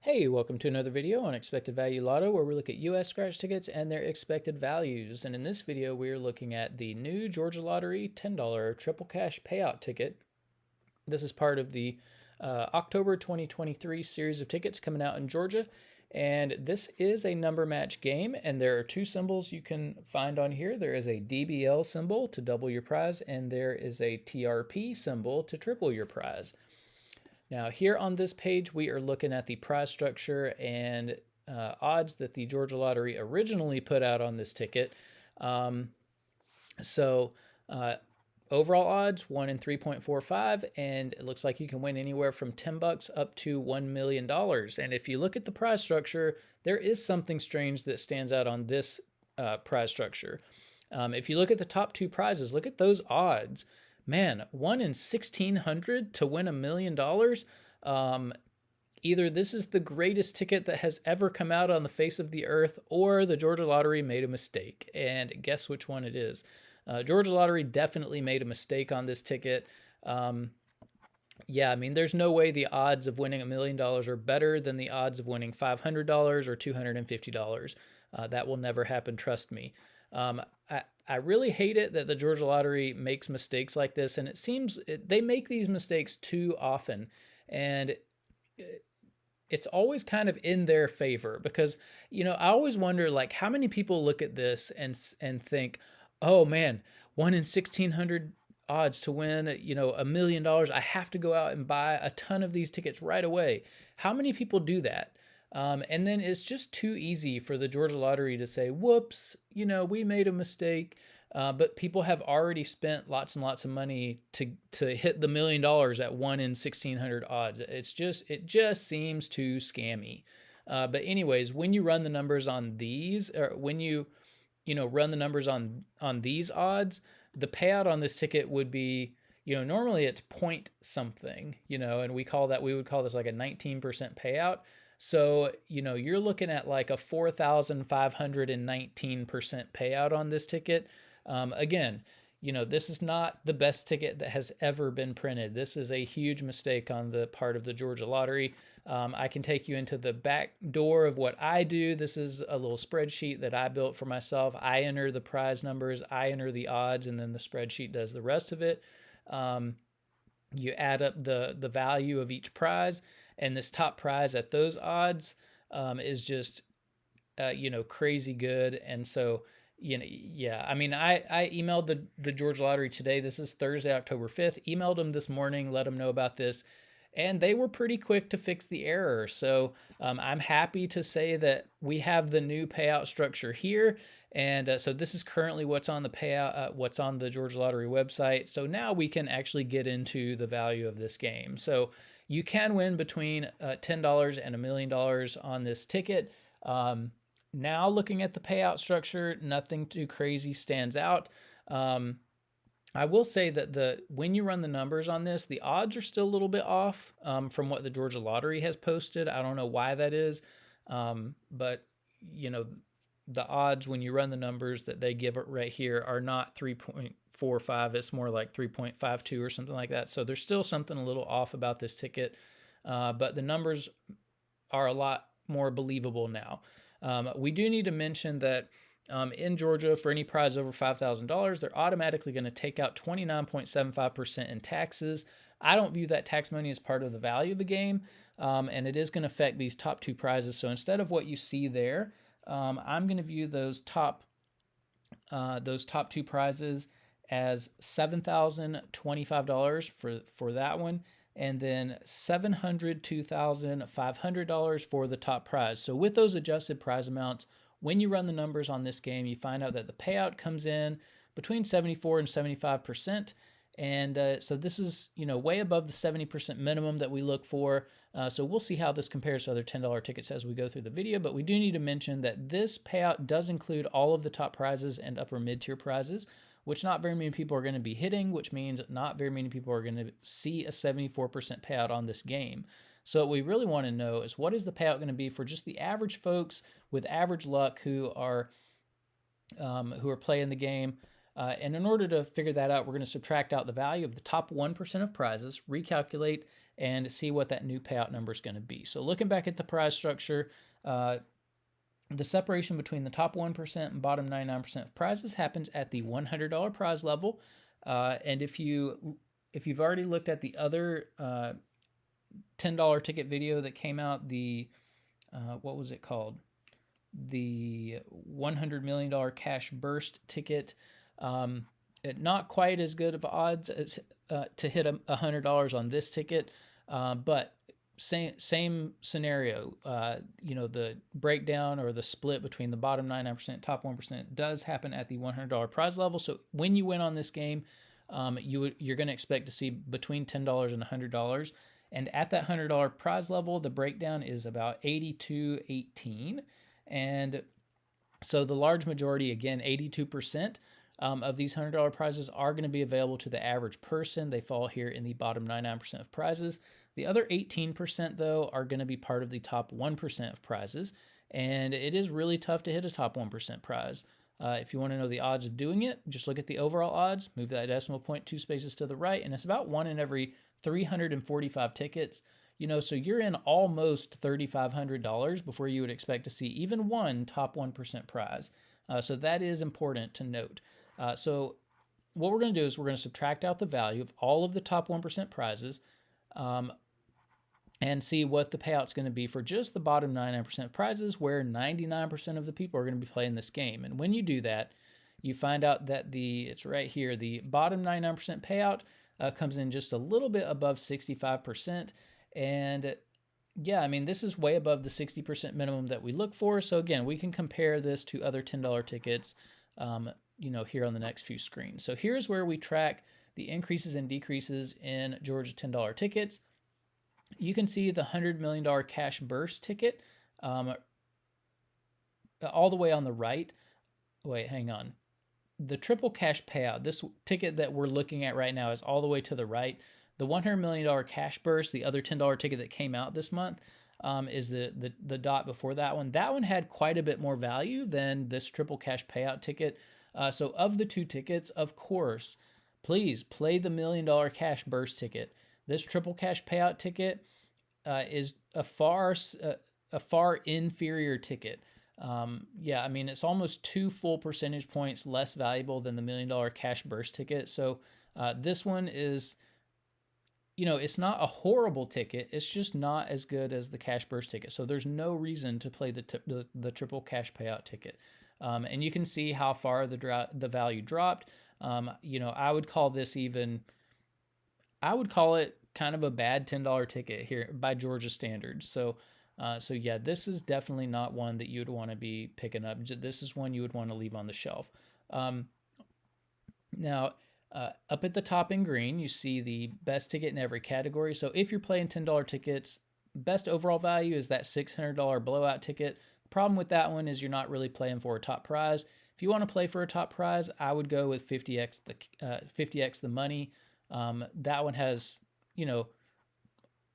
Hey, welcome to another video on Expected Value Lotto, where we look at US scratch tickets and their expected values. And in this video, we are looking at the new Georgia Lottery $10 Triple Cash Payout ticket. This is part of the October 2023 series of tickets coming out in Georgia. And this is a number match game, and there are two symbols you can find on here. There is a DBL symbol to double your prize, and there is a TRP symbol to triple your prize. Now here on this page, we are looking at the prize structure and odds that the Georgia Lottery originally put out on this ticket. Overall odds, 1 in 3.45, and it looks like you can win anywhere from $10 up to $1 million. And if you look at the prize structure, there is something strange that stands out on this prize structure. If you look at the top two prizes, look at those odds. Man, 1 in 1,600 to win $1 million. Either this is the greatest ticket that has ever come out on the face of the earth, or the Georgia Lottery made a mistake. And guess which one it is. Georgia Lottery definitely made a mistake on this ticket. Yeah, I mean, there's no way the odds of winning $1 million are better than the odds of winning $500 or $250. That will never happen, trust me. I really hate it that the Georgia Lottery makes mistakes like this, and it seems they make these mistakes too often, and it's always kind of in their favor because, you know, I always wonder, like, how many people look at this and think, oh man, 1 in 1,600 odds to win, you know, $1 million. I have to go out and buy a ton of these tickets right away. How many people do that? And then it's just too easy for the Georgia Lottery to say, whoops, you know, we made a mistake. But people have already spent lots and lots of money to hit the $1 million at 1 in 1,600 odds. It just seems too scammy. But anyways, when you run the numbers on these, or when you run the numbers on these odds, the payout on this ticket would be, you know, normally it's point something, you know, and we would call this like a 19% payout. So, you know, you're looking at like a 4,519% payout on this ticket. Again, you know, this is not the best ticket that has ever been printed. This is a huge mistake on the part of the Georgia Lottery. I can take you into the back door of what I do. This is a little spreadsheet that I built for myself. I enter the prize numbers, I enter the odds, and then the spreadsheet does the rest of it. You add up the value of each prize, and this top prize at those odds is just, you know, crazy good. And so, you know, yeah, I mean, I emailed the Georgia Lottery today. This is Thursday, October 5th. Emailed them this morning, let them know about this, and they were pretty quick to fix the error. So I'm happy to say that we have the new payout structure here. And so this is currently what's on the payout, what's on the Georgia Lottery website. So now we can actually get into the value of this game. So you can win between $10 and $1 million on this ticket. Now looking at the payout structure, nothing too crazy stands out. I will say that when you run the numbers on this, the odds are still a little bit off from what the Georgia Lottery has posted. I don't know why that is, but you know, the odds when you run the numbers that they give it right here are not 3.45. It's more like 3.52 or something like that. So there's still something a little off about this ticket, but the numbers are a lot more believable now. We do need to mention that in Georgia, for any prize over $5,000, they're automatically going to take out 29.75% in taxes. I don't view that tax money as part of the value of the game, and it is going to affect these top two prizes. So instead of what you see there, I'm going to view those top two prizes as $7,025 for that one, and then $702,500 for the top prize. So with those adjusted prize amounts, when you run the numbers on this game, you find out that the payout comes in between 74 and 75%. And so this is, you know, way above the 70% minimum that we look for. So we'll see how this compares to other $10 tickets as we go through the video. But we do need to mention that this payout does include all of the top prizes and upper mid-tier prizes, which not very many people are going to be hitting, which means not very many people are going to see a 74% payout on this game. So what we really want to know is, what is the payout going to be for just the average folks with average luck who are playing the game? And in order to figure that out, we're going to subtract out the value of the top 1% of prizes, recalculate, and see what that new payout number is going to be. So looking back at the prize structure, the separation between the top 1% and bottom 99% of prizes happens at the $100 prize level. And if you've already looked at the other $10 ticket video that came out, the what was it called? The $100 million cash burst ticket. Not quite as good of odds as to hit $100 on this ticket, but same scenario. The breakdown or the split between the bottom 99%, top 1% does happen at the $100 prize level. So when you win on this game, you're going to expect to see between $10 and $100. And at that $100 prize level, the breakdown is about 82-18. And so the large majority, again, 82%, of these $100 prizes are going to be available to the average person. They fall here in the bottom 99% of prizes. The other 18%, though, are going to be part of the top 1% of prizes. And it is really tough to hit a top 1% prize. If you want to know the odds of doing it, just look at the overall odds, move that decimal point 2 spaces to the right, and it's about 1 in every 345 tickets. So you're in almost $3,500 before you would expect to see even one top 1% prize. So that is important to note. So what we're going to do is we're going to subtract out the value of all of the top 1% prizes and see what the payout's going to be for just the bottom 99% prizes, where 99% of the people are going to be playing this game. And when you do that, you find out that it's right here, the bottom 99% payout comes in just a little bit above 65%. And yeah, I mean, this is way above the 60% minimum that we look for. So again, we can compare this to other $10 tickets, here on the next few screens. So here's where we track the increases and decreases in Georgia $10 tickets. You can see the $100 million cash burst ticket all the way on the right. Wait, hang on. The triple cash payout, this ticket that we're looking at right now, is all the way to the right. The $100 million cash burst, the other $10 ticket that came out this month, is the dot before that one. That one had quite a bit more value than this triple cash payout ticket. So of the two tickets, of course, please play the $1 million cash burst ticket. This triple cash payout ticket is a far inferior ticket. I mean, it's almost 2 full percentage points less valuable than the $1 million cash burst ticket. So this one is, it's not a horrible ticket. It's just not as good as the cash burst ticket. So there's no reason to play the triple cash payout ticket. And you can see how far the value dropped. I would call it kind of a bad $10 ticket here by Georgia standards. So yeah, this is definitely not one that you would want to be picking up. This is one you would want to leave on the shelf. Now, up at the top in green, you see the best ticket in every category. So if you're playing $10 tickets, best overall value is that $600 blowout ticket. The problem with that one is you're not really playing for a top prize. If you want to play for a top prize, I would go with 50x the money. That one has,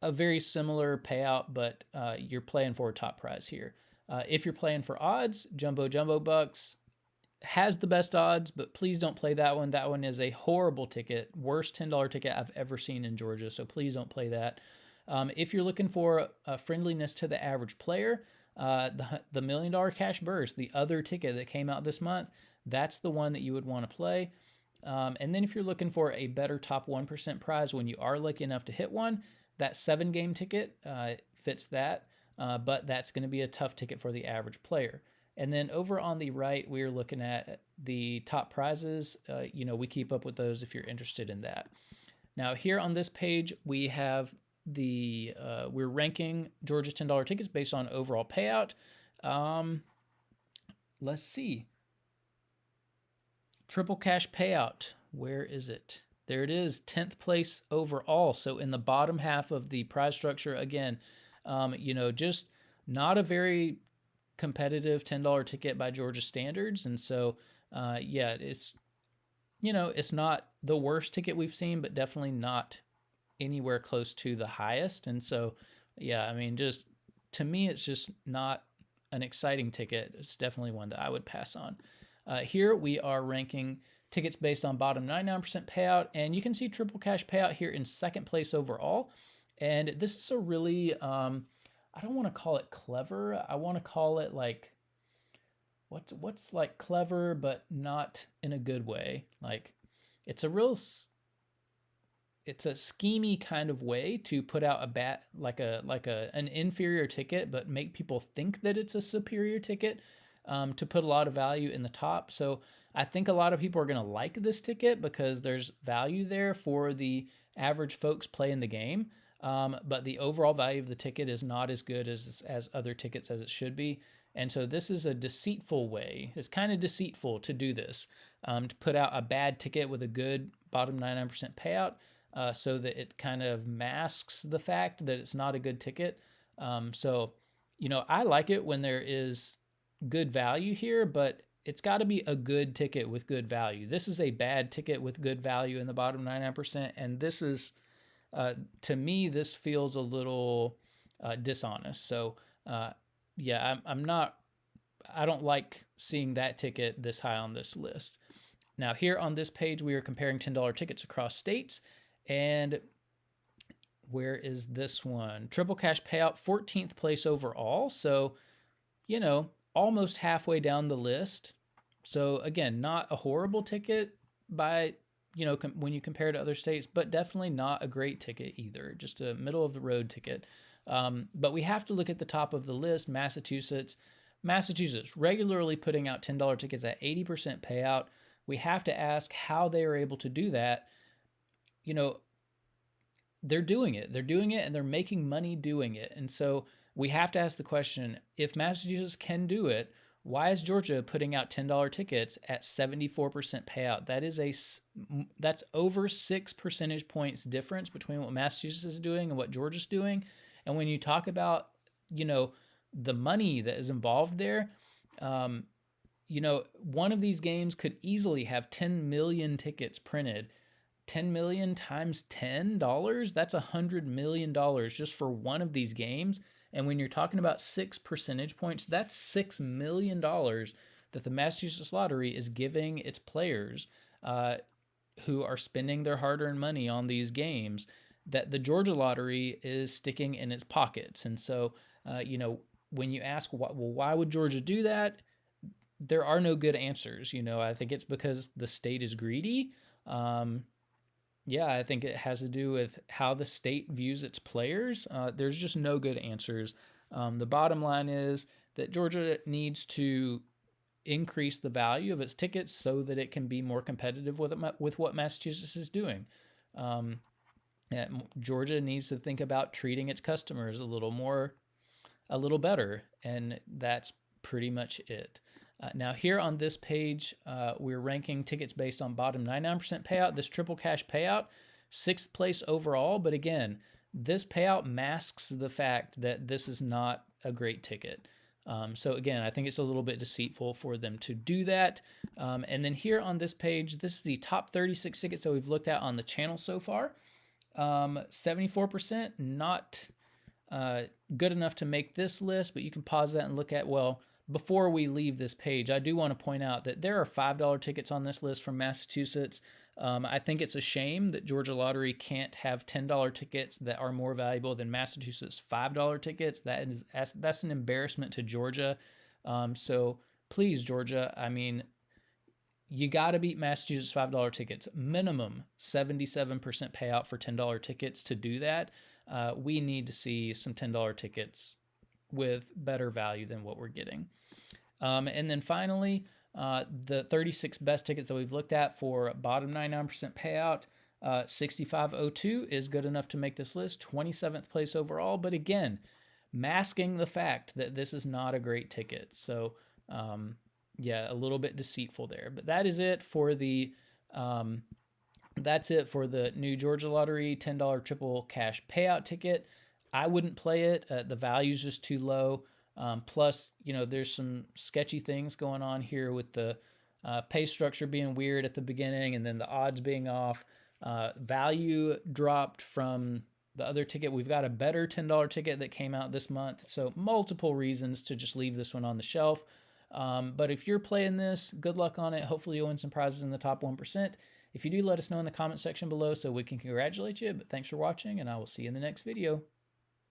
a very similar payout, but you're playing for a top prize here. If you're playing for odds, Jumbo Bucks has the best odds, but please don't play that one. That one is a horrible ticket, worst $10 ticket I've ever seen in Georgia, so please don't play that. If you're looking for a friendliness to the average player, the $1 million cash burst, the other ticket that came out this month, that's the one that you would want to play. And then if you're looking for a better top 1% prize when you are lucky enough to hit one, that 7-game ticket fits that, but that's going to be a tough ticket for the average player. And then over on the right, we're looking at the top prizes. We keep up with those if you're interested in that. Now here on this page, we have we're ranking Georgia's $10 tickets based on overall payout. Let's see. Triple cash payout. Where is it? There it is, 10th place overall. So in the bottom half of the prize structure, again, just not a very competitive $10 ticket by Georgia standards. And so, it's not the worst ticket we've seen, but definitely not anywhere close to the highest. And so, just to me, it's just not an exciting ticket. It's definitely one that I would pass on. Here we are ranking tickets based on bottom 99% payout, and you can see triple cash payout here in second place overall. And this is a really, I don't want to call it clever. I want to call it like, what's like clever, but not in a good way. Like it's a real, it's a schemy kind of way to put out a an inferior ticket, but make people think that it's a superior ticket, to put a lot of value in the top. So I think a lot of people are going to like this ticket because there's value there for the average folks playing the game. But the overall value of the ticket is not as good as other tickets as it should be. And so this is a deceitful way. It's kind of deceitful to do this, to put out a bad ticket with a good bottom 99% payout, so that it kind of masks the fact that it's not a good ticket. So, I like it when there is good value here, but it's got to be a good ticket with good value. This is a bad ticket with good value in the bottom 99%, and this is, to me, this feels a little dishonest. So, yeah, I don't like seeing that ticket this high on this list. Now, here on this page, we are comparing $10 tickets across states. And where is this one? Triple Cash Payout, 14th place overall. So, almost halfway down the list. So, again, not a horrible ticket by, when you compare to other states, but definitely not a great ticket either. Just a middle of the road ticket. But we have to look at the top of the list, Massachusetts. Massachusetts regularly putting out $10 tickets at 80% payout. We have to ask how they are able to do that. They're doing it. They're doing it and they're making money doing it. And so we have to ask the question, if Massachusetts can do it, why is Georgia putting out $10 tickets at 74% payout? That's over 6 percentage points difference between what Massachusetts is doing and what Georgia's doing. And when you talk about, the money that is involved there, one of these games could easily have 10 million tickets printed. 10 million times $10, that's $100 million just for one of these games. And when you're talking about 6 percentage points, that's $6 million that the Massachusetts Lottery is giving its players, who are spending their hard-earned money on these games, that the Georgia Lottery is sticking in its pockets. And so, when you ask, why would Georgia do that? There are no good answers. I think it's because the state is greedy. Yeah, I think it has to do with how the state views its players. There's just no good answers. The bottom line is that Georgia needs to increase the value of its tickets so that it can be more competitive with what Massachusetts is doing. Georgia needs to think about treating its customers a little better, and that's pretty much it. Now here on this page, we're ranking tickets based on bottom 99% payout. This Triple Cash Payout, 6th place overall. But again, this payout masks the fact that this is not a great ticket. So again, I think it's a little bit deceitful for them to do that. And then here on this page, this is the top 36 tickets that we've looked at on the channel so far. 74%, not good enough to make this list, but you can pause that and look at, before we leave this page, I do want to point out that there are $5 tickets on this list from Massachusetts. I think it's a shame that Georgia Lottery can't have $10 tickets that are more valuable than Massachusetts $5 tickets. That's an embarrassment to Georgia. So please, Georgia, you got to beat Massachusetts $5 tickets. Minimum 77% payout for $10 tickets. To do that, we need to see some $10 tickets with better value than what we're getting. And then finally, the 36 best tickets that we've looked at for bottom 99% payout, 6502 is good enough to make this list, 27th place overall. But again, masking the fact that this is not a great ticket. So, yeah, a little bit deceitful there. But that is it for the new Georgia Lottery $10 Triple Cash Payout ticket. I wouldn't play it. The value's just too low. Plus, there's some sketchy things going on here with the pay structure being weird at the beginning and then the odds being off. Value dropped from the other ticket. We've got a better $10 ticket that came out this month. So multiple reasons to just leave this one on the shelf. But if you're playing this, good luck on it. Hopefully you'll win some prizes in the top 1%. If you do, let us know in the comment section below so we can congratulate you. But thanks for watching, and I will see you in the next video.